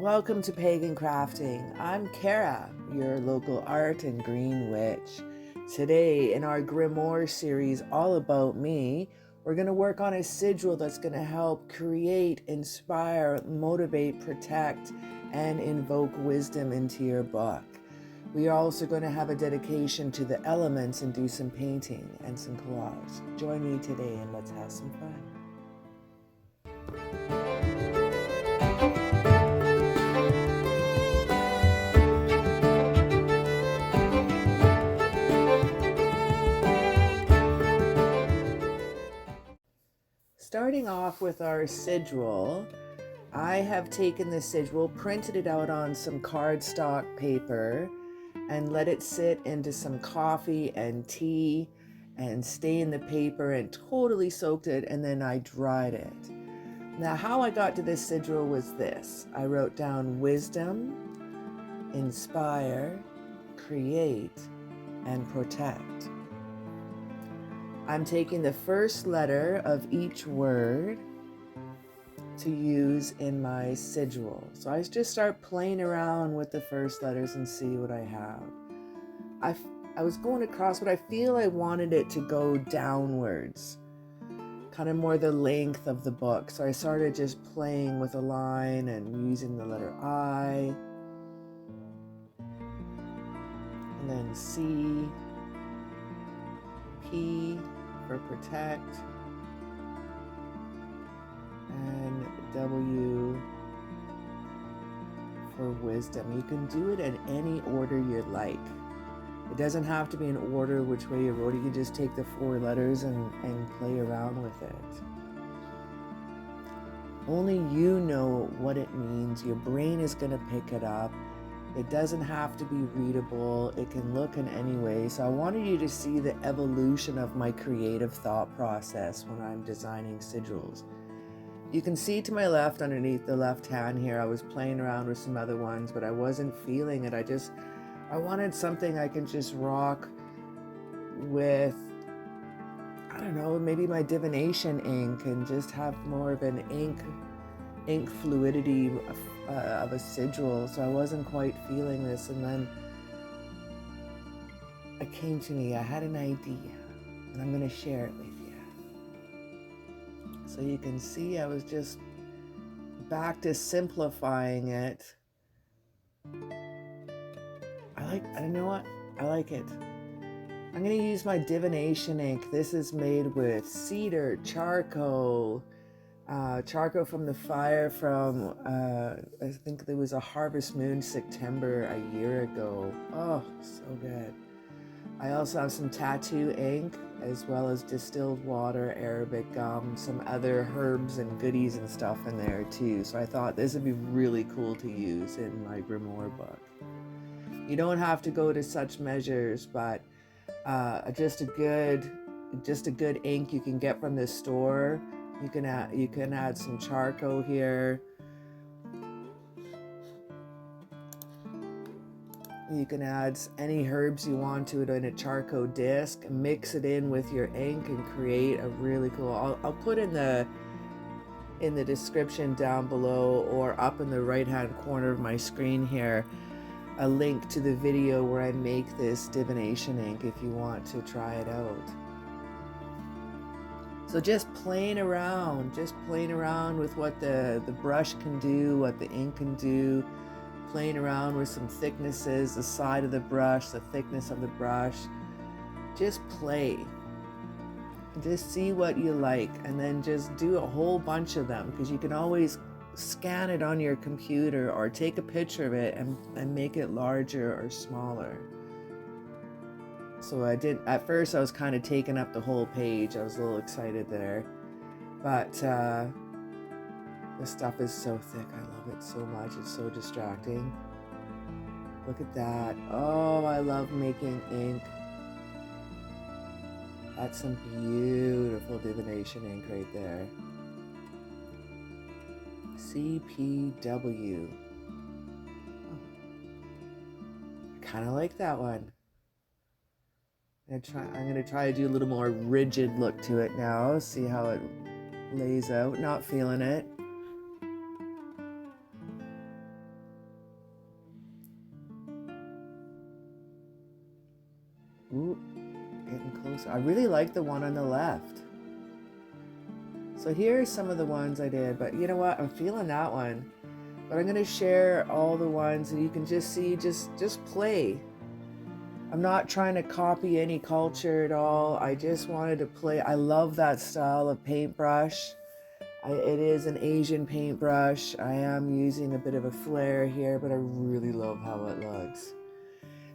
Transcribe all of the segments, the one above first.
Welcome to Pagan Crafting. I'm Kara, your local art and green witch. Today in our Grimoire series all about me, we're going to work on a sigil that's going to help create, inspire, motivate, protect, and invoke wisdom into your book. We are also going to have a dedication to the elements and do some painting and some collage. Join me today and let's have some fun. Starting off with our sigil, I have taken the sigil, printed it out on some cardstock paper, and let it sit into some coffee and tea and stained the paper and totally soaked it, and then I dried it. Now, how I got to this sigil was this. I wrote down wisdom, inspire, create, and protect. I'm taking the first letter of each word to use in my sigil. So I just start playing around with the first letters and see what I have. I was going across, but I feel I wanted it to go downwards, kind of more the length of the book. So I started just playing with a line and using the letter I, and then C, P for protect, and W for wisdom. You can do it in any order you like. It doesn't have to be in order which way you wrote it. You can just take the four letters and play around with it. Only you know what it means. Your brain is going to pick it up. It doesn't have to be readable. It can look in any way. So I wanted you to see the evolution of my creative thought process when I'm designing sigils. You can see to my left, underneath the left hand here, I was playing around with some other ones, but I wasn't feeling it. I wanted something I can just rock with, I don't know, maybe my divination ink and just have more of an ink fluidity of a sigil. So I wasn't quite feeling this, and then it came to me. I had an idea, and I'm going to share it with you. So you can see I was just back to simplifying it. I know what? I like it. I'm going to use my divination ink. This is made with cedar, charcoal from the fire from, I think there was a harvest moon September a year ago. Oh, so good. I also have some tattoo ink, as well as distilled water, Arabic gum, some other herbs and goodies and stuff in there too. So I thought this would be really cool to use in my Grimoire book. You don't have to go to such measures, but just a good ink you can get from the store. You can add some charcoal here. You can add any herbs you want to it in a charcoal disc, mix it in with your ink and create a really cool, I'll put in the description down below or up in the right hand corner of my screen here a link to the video where I make this divination ink if you want to try it out. So just playing around with what the brush can do, what the ink can do, playing around with some thicknesses, the side of the brush, the thickness of the brush. Just play. Just see what you like, and then just do a whole bunch of them, because you can always scan it on your computer or take a picture of it and make it larger or smaller. So at first I was kind of taking up the whole page. I was a little excited there, but this stuff is so thick. I love it so much. It's so distracting. Look at that. Oh, I love making ink. That's some beautiful divination ink right there. CPW. Oh, I kind of like that one. I'm going to try to do a little more rigid look to it now. See how it lays out. Not feeling it. Ooh, getting closer. I really like the one on the left. So here are some of the ones I did, but you know what? I'm feeling that one. But I'm gonna share all the ones and you can just see, just play. I'm not trying to copy any culture at all. I just wanted to play. I love that style of paintbrush. It is an Asian paintbrush. I am using a bit of a flare here, but I really love how it looks.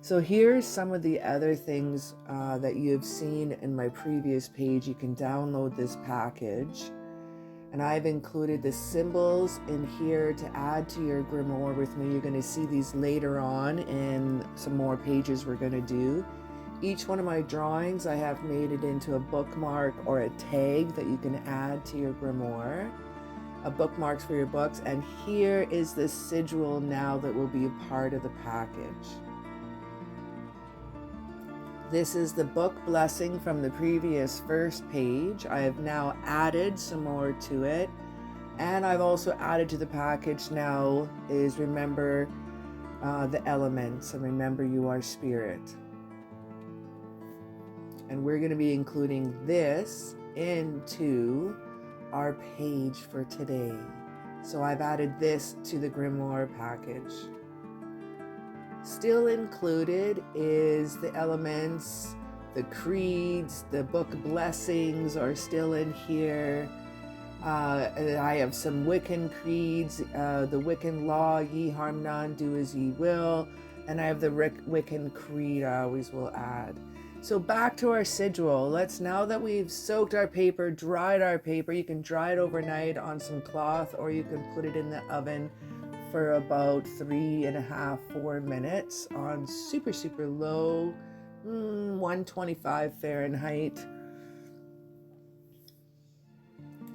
So here's some of the other things that you have seen in my previous page. You can download this package. And I've included the symbols in here to add to your grimoire with me. You're going to see these later on in some more pages we're going to do. Each one of my drawings, I have made it into a bookmark or a tag that you can add to your grimoire. Bookmarks for your books. And here is the sigil now that will be a part of the package. This is the book blessing from the previous first page. I have now added some more to it. And I've also added to the package now is remember the elements and remember you are spirit. And we're going to be including this into our page for today. So I've added this to the grimoire package. Still included is the elements, the creeds, the book blessings are still in here. I have some Wiccan creeds, the Wiccan law, ye harm none, do as ye will. And I have the Wiccan creed I always will add. So back to our sigil. Now that we've soaked our paper, dried our paper, you can dry it overnight on some cloth or you can put it in the oven for about 3.5 to 4 minutes on super low, 125 Fahrenheit.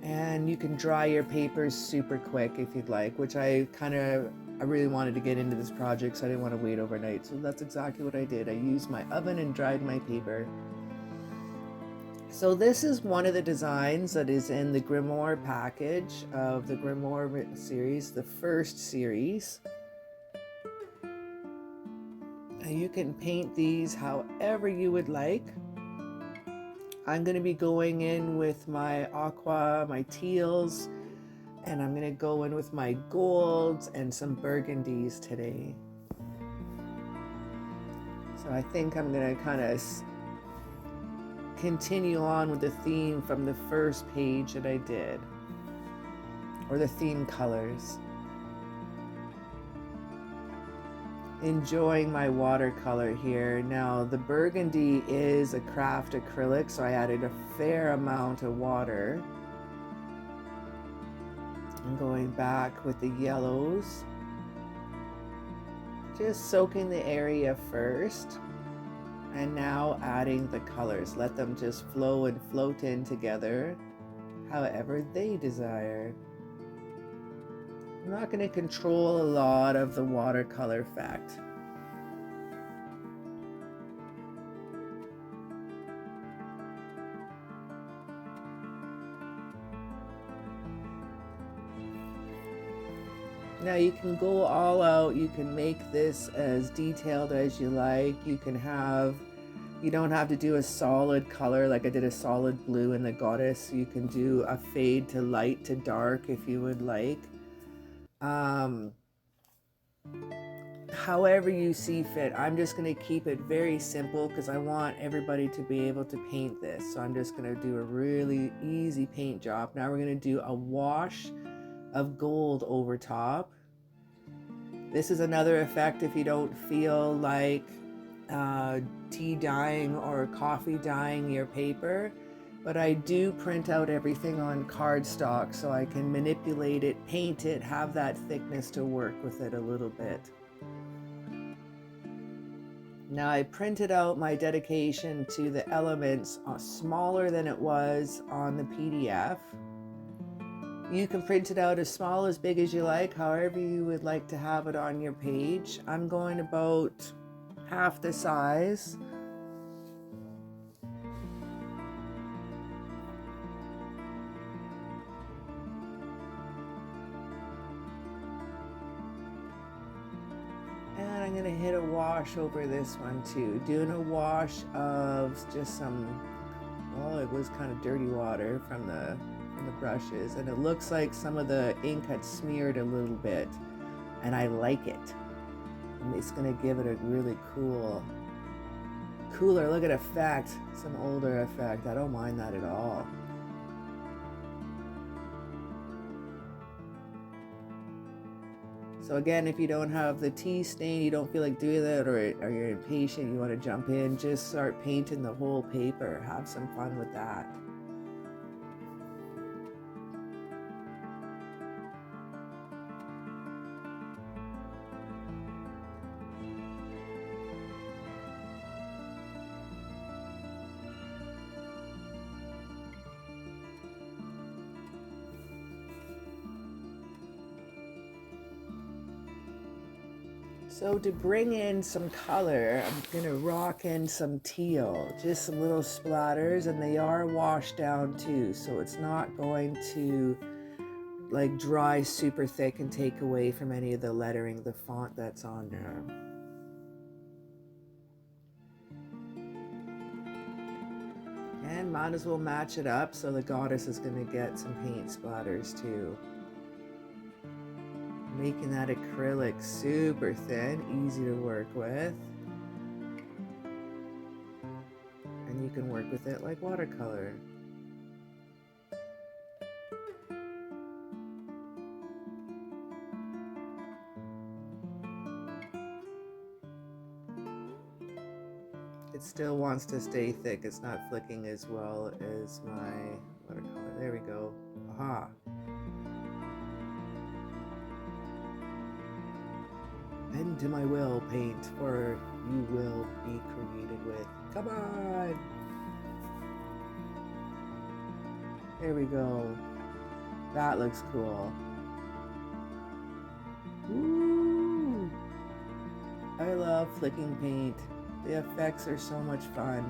And you can dry your papers super quick if you'd like, which I really wanted to get into this project, so I didn't want to wait overnight. So that's exactly what I did. I used my oven and dried my paper. So this is one of the designs that is in the Grimoire package of the Grimoire series, the first series. And you can paint these however you would like. I'm going to be going in with my aqua, my teals, and I'm going to go in with my golds and some burgundies today. So I think I'm going to kind of continue on with the theme from the first page that I did, or the theme colors. Enjoying my watercolor here. Now the burgundy is a craft acrylic, so I added a fair amount of water. I'm going back with the yellows, just soaking the area first. And now adding the colors. Let them just flow and float in together however they desire. I'm not going to control a lot of the watercolor effect. Now you can go all out. You can make this as detailed as you like. You don't have to do a solid color like I did a solid blue in the goddess. You can do a fade to light to dark if you would like. However you see fit. I'm just going to keep it very simple because I want everybody to be able to paint this. So I'm just going to do a really easy paint job. Now we're going to do a wash of gold over top. This is another effect if you don't feel like tea dyeing or coffee dyeing your paper, but I do print out everything on cardstock so I can manipulate it, paint it, have that thickness to work with it a little bit. Now I printed out my dedication to the elements smaller than it was on the PDF. You can print it out as small, as big as you like, however you would like to have it on your page. I'm going about half the size. I'm I'm gonna hit a wash over this one too. Doing a wash of just some, well, it was kind of dirty water from the brushes, and it looks like some of the ink had smeared a little bit, and I like it. And it's gonna give it a really cooler look at effect, some older effect. I don't mind that at all. So again, if you don't have the tea stain, you don't feel like doing that, or you're impatient, you want to jump in, just start painting the whole paper. Have some fun with that. So to bring in some color, I'm gonna rock in some teal, just some little splatters, and they are washed down too, so it's not going to like dry super thick and take away from any of the lettering, the font that's on there. And might as well match it up, so the goddess is gonna get some paint splatters too. Making that acrylic super thin, easy to work with. And you can work with it like watercolor. It still wants to stay thick. It's not flicking as well as my watercolor. There we go. Aha. Bend to my will, paint, for you will be created with. Come on! There we go. That looks cool. Woo! I love flicking paint. The effects are so much fun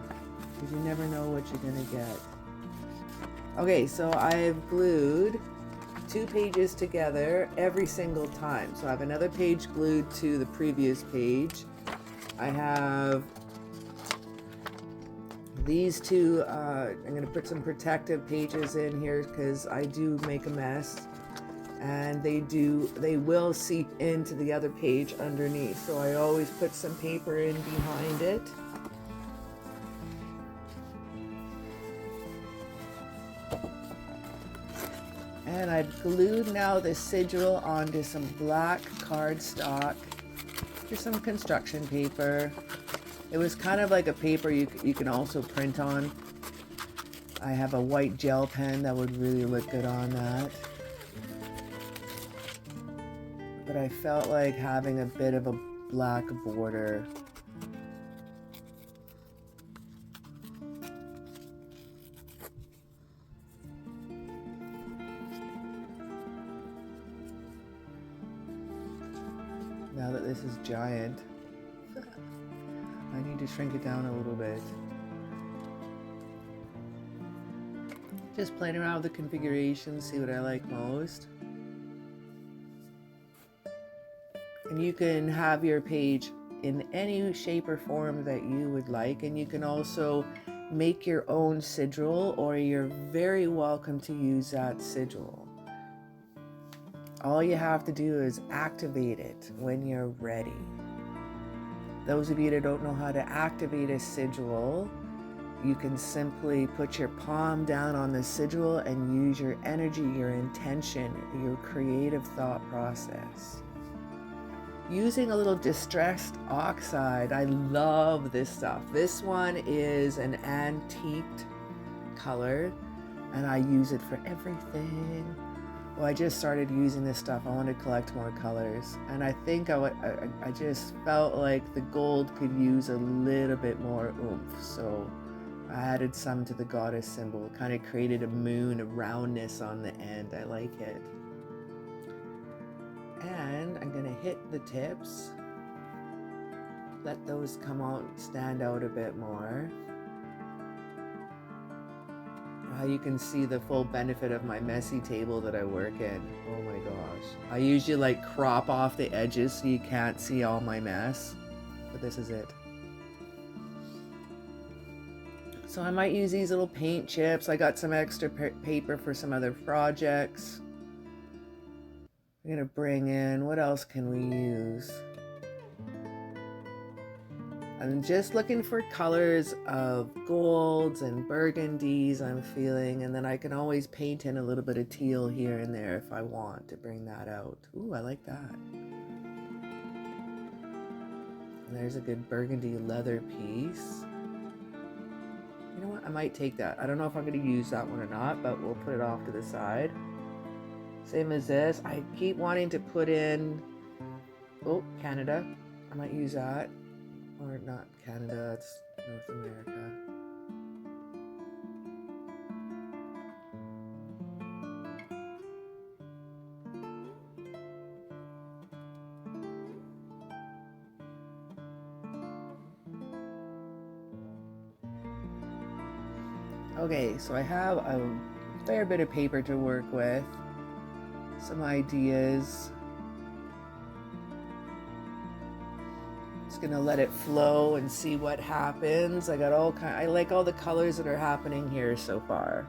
because you never know what you're gonna get. Okay, so I've glued 2 pages together every single time. So I have another page glued to the previous page. I have these 2, I'm gonna put some protective pages in here because I do make a mess, and they will seep into the other page underneath. So I always put some paper in behind it. And I've glued now the sigil onto some black cardstock, just some construction paper. It was kind of like a paper you can also print on. I have a white gel pen that would really look good on that. But I felt like having a bit of a black border. Now that this is giant, I need to shrink it down a little bit. Just playing around with the configuration, see what I like most. And you can have your page in any shape or form that you would like, and you can also make your own sigil, or you're very welcome to use that sigil. All you have to do is activate it when you're ready. Those of you that don't know how to activate a sigil, you can simply put your palm down on the sigil and use your energy, your intention, your creative thought process. Using a little distressed oxide, I love this stuff. This one is an antiqued color, and I use it for everything. Well, I just started using this stuff. I want to collect more colors, and I think I just felt like the gold could use a little bit more oomph, so I added some to the goddess symbol. Kind of created a moon, a roundness on the end. I like it. And I'm gonna hit the tips, let those come out, stand out a bit more. You can see the full benefit of my messy table that I work in. Oh my gosh. I usually like crop off the edges so you can't see all my mess, but this is it. So I might use these little paint chips. I got some extra paper for some other projects. I'm gonna bring in, what else can we use? I'm just looking for colors of golds and burgundies I'm feeling, and then I can always paint in a little bit of teal here and there if I want to bring that out. Ooh, I like that. And there's a good burgundy leather piece. You know what? I might take that. I don't know if I'm going to use that one or not, but we'll put it off to the side. Same as this. I keep wanting to put in, oh, Canada. I might use that. Or not Canada, it's North America. Okay, so I have a fair bit of paper to work with. Some ideas. Just gonna let it flow and see what happens. I like all the colors that are happening here so far.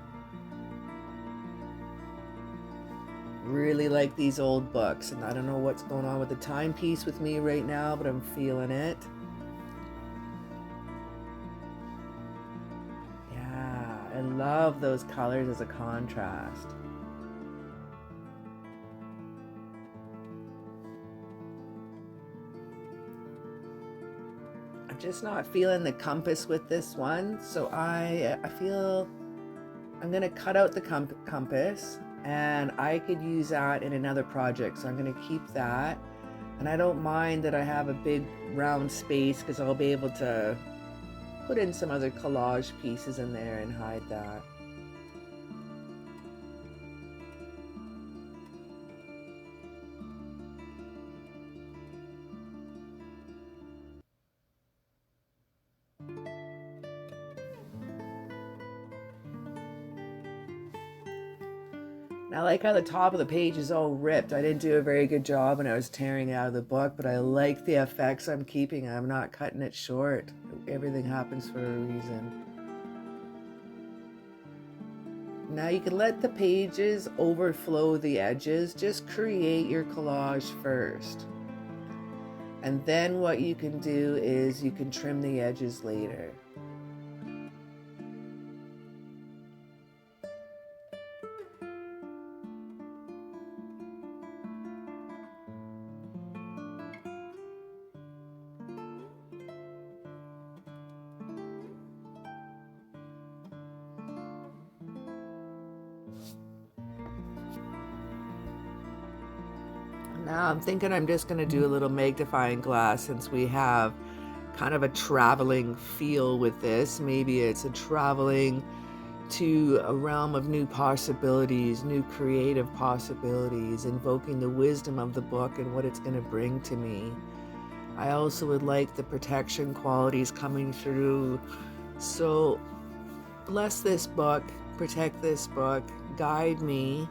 Really like these old books, and I don't know what's going on with the timepiece with me right now, but I'm feeling it. Yeah, I love those colors as a contrast. I'm just not feeling the compass with this one, so I feel I'm gonna cut out the compass, and I could use that in another project, so I'm gonna keep that. And I don't mind that I have a big round space because I'll be able to put in some other collage pieces in there and hide that. I like how the top of the page is all ripped. I didn't do a very good job when I was tearing out of the book, but I like the effects I'm keeping. I'm not cutting it short. Everything happens for a reason. Now you can let the pages overflow the edges. Just create your collage first. And then what you can do is you can trim the edges later. Now I'm thinking I'm just going to do a little magnifying glass since we have kind of a traveling feel with this. Maybe it's a traveling to a realm of new possibilities, new creative possibilities, invoking the wisdom of the book and what it's going to bring to me. I also would like the protection qualities coming through. So bless this book, protect this book, guide me.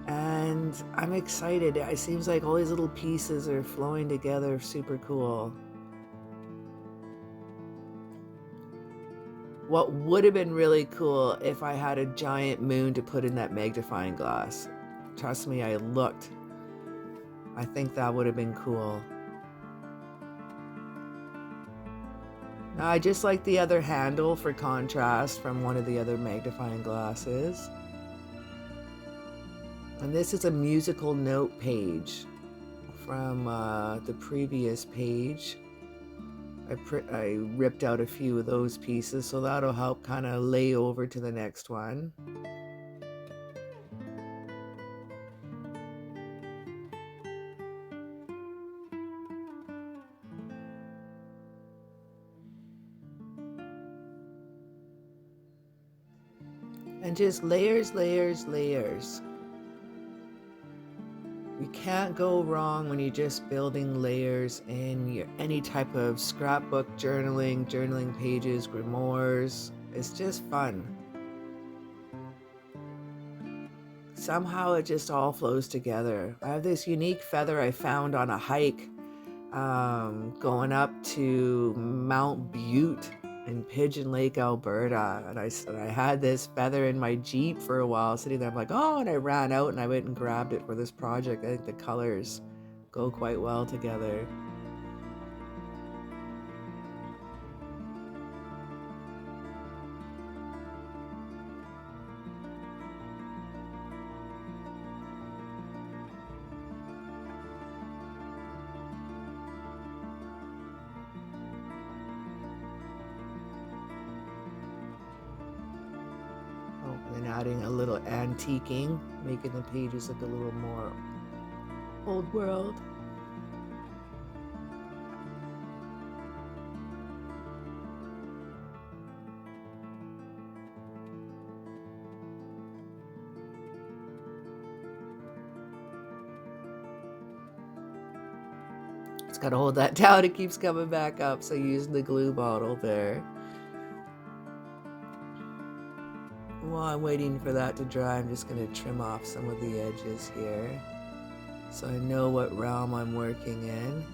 And I'm excited. It seems like all these little pieces are flowing together. Super cool. What would have been really cool if I had a giant moon to put in that magnifying glass. Trust me, I looked. I think that would have been cool. Now, I just like the other handle for contrast from one of the other magnifying glasses. And this is a musical note page from the previous page. I ripped out a few of those pieces, so that'll help kind of lay over to the next one. And just layers, layers, layers. You can't go wrong when you're just building layers in any type of scrapbook, journaling pages, grimoires. It's just fun. somehow it just all flows together. I have this unique feather I found on a hike going up to Mount Butte in Pigeon Lake, Alberta. And I had this feather in my Jeep for a while sitting there. I'm like, oh, and I ran out and I went and grabbed it for this project. I think the colors go quite well together. And adding a little antiquing, making the pages look a little more old world. It's got to hold that down. It keeps coming back up, so using the glue bottle there. While I'm waiting for that to dry, I'm just going to trim off some of the edges here so I know what realm I'm working in.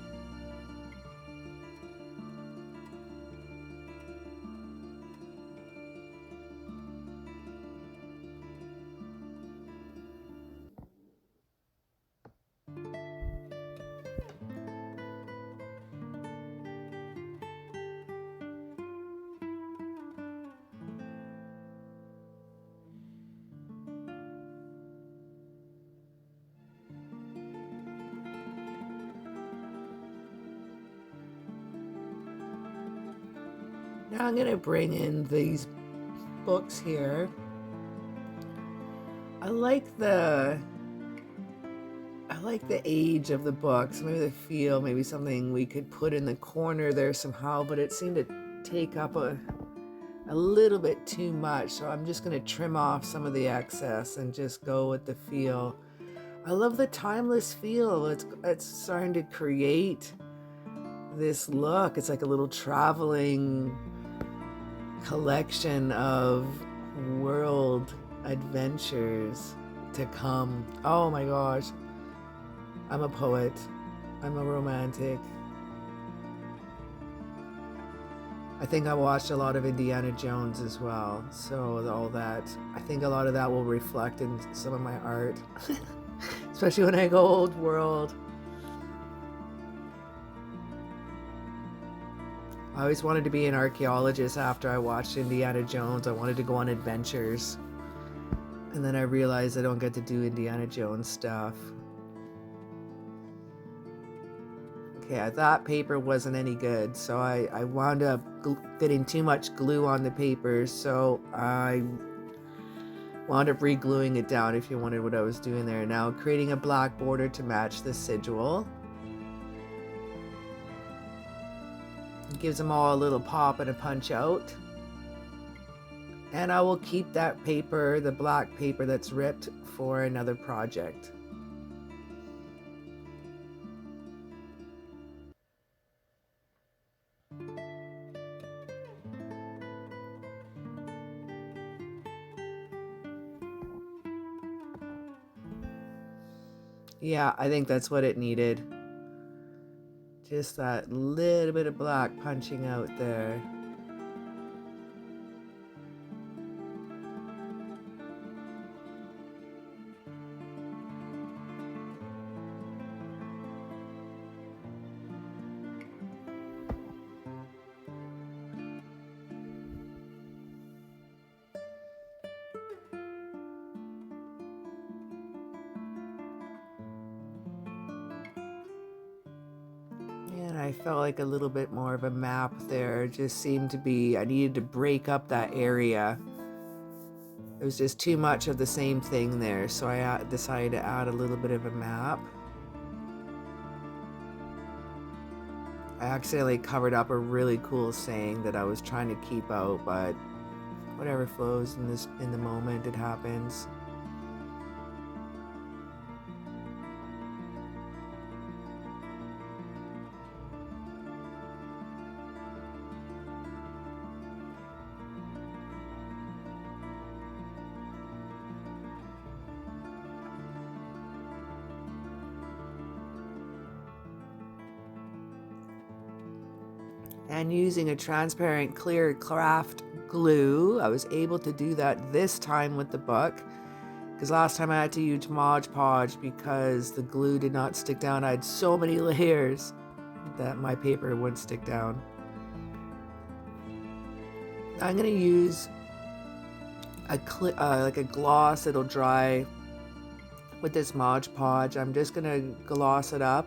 Now I'm going to bring in these books here. I like the age of the books, maybe the feel, maybe something we could put in the corner there somehow, but it seemed to take up a little bit too much, so I'm just going to trim off some of the excess and just go with the feel. I love the timeless feel. It's starting to create this look. It's like a little traveling collection of world adventures to come. Oh my gosh. I'm a poet. I'm a romantic. I think I watched a lot of Indiana Jones as well. So all that, I think a lot of that will reflect in some of my art. Especially when I go old world. I always wanted to be an archaeologist after I watched Indiana Jones. I wanted to go on adventures. And then I realized I don't get to do Indiana Jones stuff. Okay, I thought paper wasn't any good, so I wound up getting too much glue on the paper, so I wound up re-gluing it down, if you wondered what I was doing there. Now creating a black border to match the sigil. It gives them all a little pop and a punch out. And I will keep that paper, the black paper that's ripped, for another project. Yeah, I think that's what it needed. Just that little bit of black punching out there. And I felt like a little bit more of a map there. It just seemed to be, I needed to break up that area. It was just too much of the same thing there, so I decided to add a little bit of a map. I accidentally covered up a really cool saying that I was trying to keep out, but whatever flows in the moment, it happens. And using a transparent clear craft glue, I was able to do that this time with the book, because last time I had to use Mod Podge because the glue did not stick down. I had so many layers that my paper wouldn't stick down. I'm going to use like a gloss that'll dry with this Mod Podge. I'm just going to gloss it up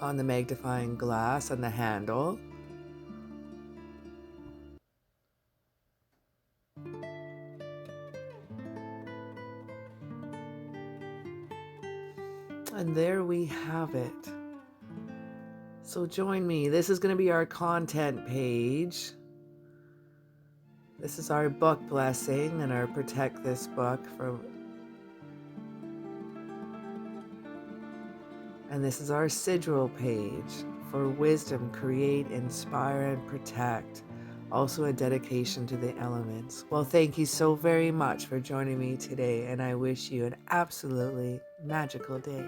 on the magnifying glass on the handle. And there we have it. So join me. This is going to be our content page. This is our book blessing and our protect this book from. And this is our sigil page for wisdom, create, inspire, and protect. Also a dedication to the elements. Well, thank you so very much for joining me today, and I wish you an absolutely magical day.